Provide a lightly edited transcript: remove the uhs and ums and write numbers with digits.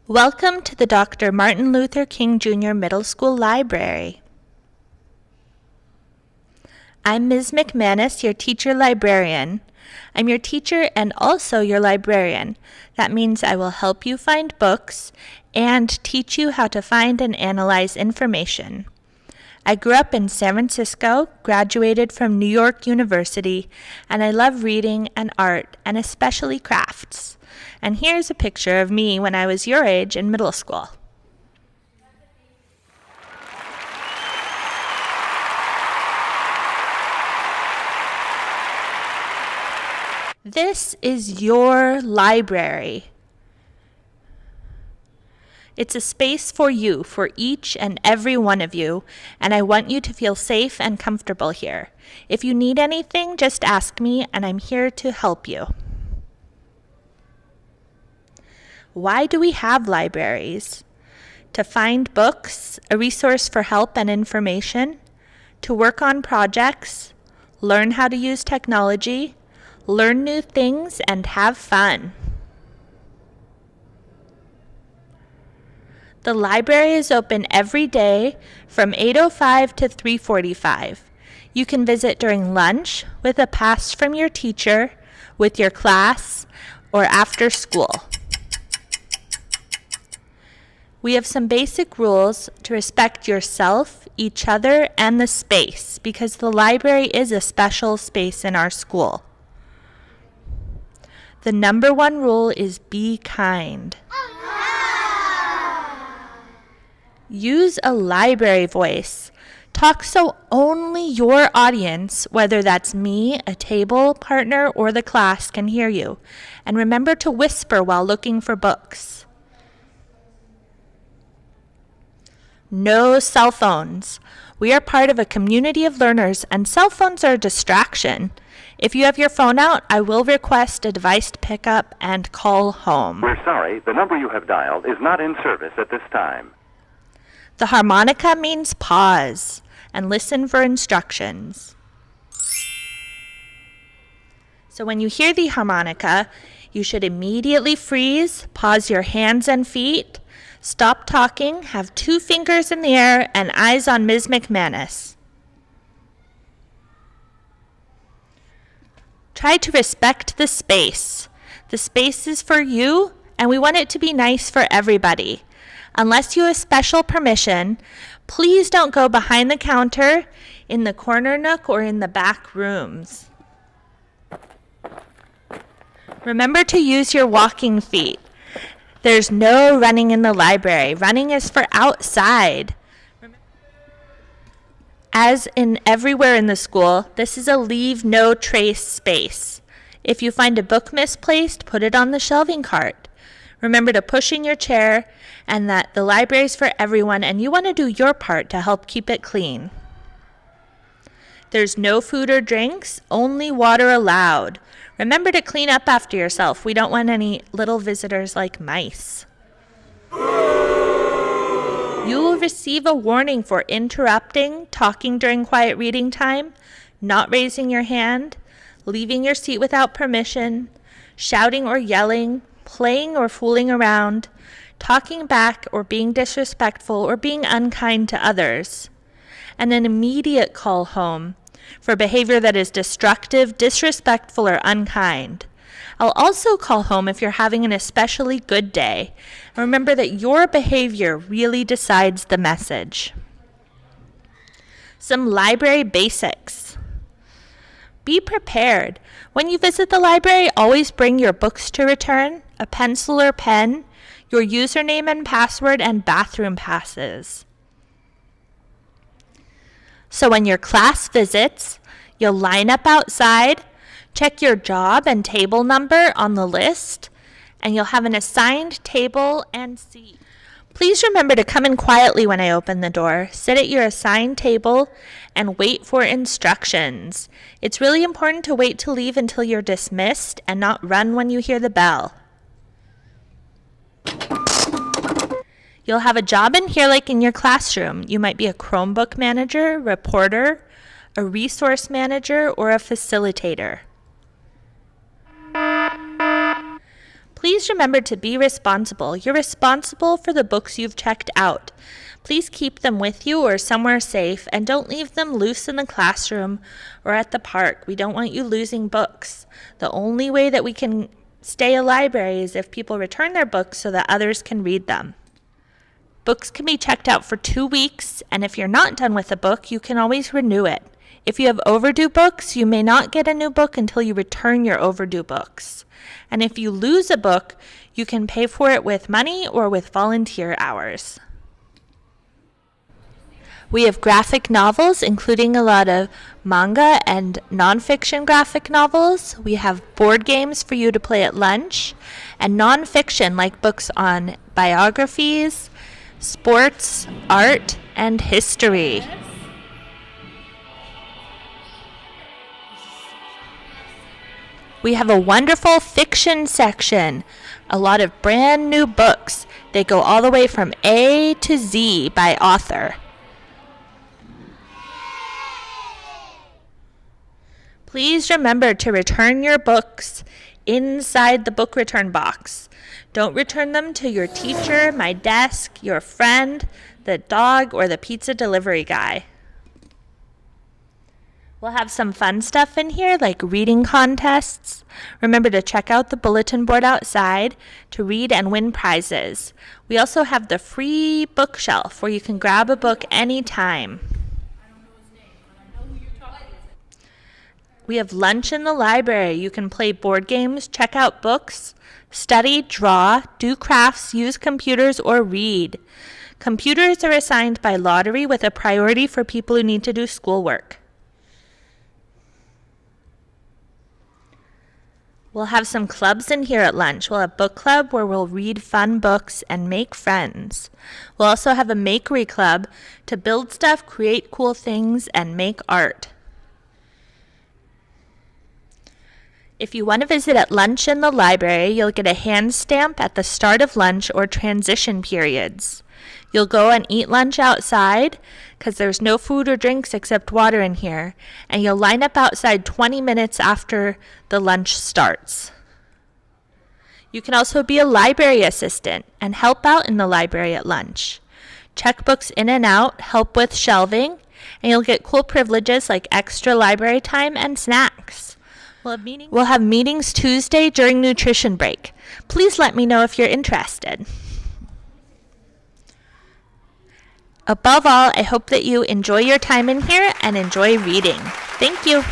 Welcome to the Dr. Martin Luther King Jr. Middle School Library. I'm Ms. McManus, your teacher librarian. I'm your teacher and also your librarian. That means I will help you find books and teach you how to find and analyze information. I grew up in San Francisco, graduated from New York University, and I love reading and art, and especially crafts. And here's a picture of me when I was your age in middle school. This is your library. It's a space for you, for each and every one of you, and I want you to feel safe and comfortable here. If you need anything, just ask me, and I'm here to help you. Why do we have libraries? To find books, a resource for help and information, to work on projects, learn how to use technology, learn new things, and have fun. The library is open every day from 8:05 to 3:45. You can visit during lunch, with a pass from your teacher, with your class, or after school. We have some basic rules to respect yourself, each other, and the space, because the library is a special space in our school. The number one rule is be kind. Use a library voice. Talk so only your audience, whether that's me, a table partner, or the class, can hear you. And remember to whisper while looking for books. No cell phones. We are part of a community of learners, and cell phones are a distraction. If you have your phone out, I will request a device to pick up and call home. We're sorry, the number you have dialed is not in service at this time. The harmonica means pause and listen for instructions. So when you hear the harmonica, you should immediately freeze, pause your hands and feet, stop talking, have 2 fingers in the air, and eyes on Ms. McManus. Try to respect the space. The space is for you, and we want it to be nice for everybody. Unless you have special permission, please don't go behind the counter, in the corner nook, or in the back rooms. Remember to use your walking feet. There's no running in the library. Running is for outside. As in everywhere in the school, this is a leave no trace space. If you find a book misplaced, put it on the shelving cart. Remember to push in your chair, and that the library is for everyone, and you want to do your part to help keep it clean. There's no food or drinks, only water allowed. Remember to clean up after yourself. We don't want any little visitors like mice. You will receive a warning for interrupting, talking during quiet reading time, not raising your hand, leaving your seat without permission, shouting or yelling, playing or fooling around, talking back or being disrespectful or being unkind to others, and an immediate call home for behavior that is destructive, disrespectful, or unkind. I'll also call home if you're having an especially good day. Remember that your behavior really decides the message. Some library basics. Be prepared. When you visit the library, always bring your books to return, a pencil or pen, your username and password, and bathroom passes. So when your class visits, you'll line up outside, check your job and table number on the list, and you'll have an assigned table and seat. Please remember to come in quietly when I open the door. Sit at your assigned table and wait for instructions. It's really important to wait to leave until you're dismissed and not run when you hear the bell. You'll have a job in here like in your classroom. You might be a Chromebook manager, reporter, a resource manager, or a facilitator. Please remember to be responsible. You're responsible for the books you've checked out. Please keep them with you or somewhere safe, and don't leave them loose in the classroom or at the park. We don't want you losing books. The only way that we can stay a library is if people return their books so that others can read them. Books can be checked out for 2 weeks, and if you're not done with a book, you can always renew it. If you have overdue books, you may not get a new book until you return your overdue books. And if you lose a book, you can pay for it with money or with volunteer hours. We have graphic novels, including a lot of manga and nonfiction graphic novels. We have board games for you to play at lunch, and nonfiction like books on biographies, sports, art, and history. We have a wonderful fiction section, a lot of brand new books. They go all the way from A to Z by author. Please remember to return your books inside the book return box. Don't return them to your teacher, my desk, your friend, the dog, or the pizza delivery guy. We'll have some fun stuff in here like reading contests. Remember to check out the bulletin board outside to read and win prizes. We also have the free bookshelf where you can grab a book anytime. We have lunch in the library. You can play board games, check out books, study, draw, do crafts, use computers, or read. Computers are assigned by lottery with a priority for people who need to do schoolwork. We'll have some clubs in here at lunch. We'll have book club where we'll read fun books and make friends. We'll also have a makery club to build stuff, create cool things, and make art. If you want to visit at lunch in the library, you'll get a hand stamp at the start of lunch or transition periods. You'll go and eat lunch outside because there's no food or drinks except water in here, and you'll line up outside 20 minutes after the lunch starts. You can also be a library assistant and help out in the library at lunch. Check books in and out, help with shelving, and you'll get cool privileges like extra library time and snacks. We'll have meetings Tuesday during nutrition break. Please let me know if you're interested. Above all, I hope that you enjoy your time in here and enjoy reading. Thank you.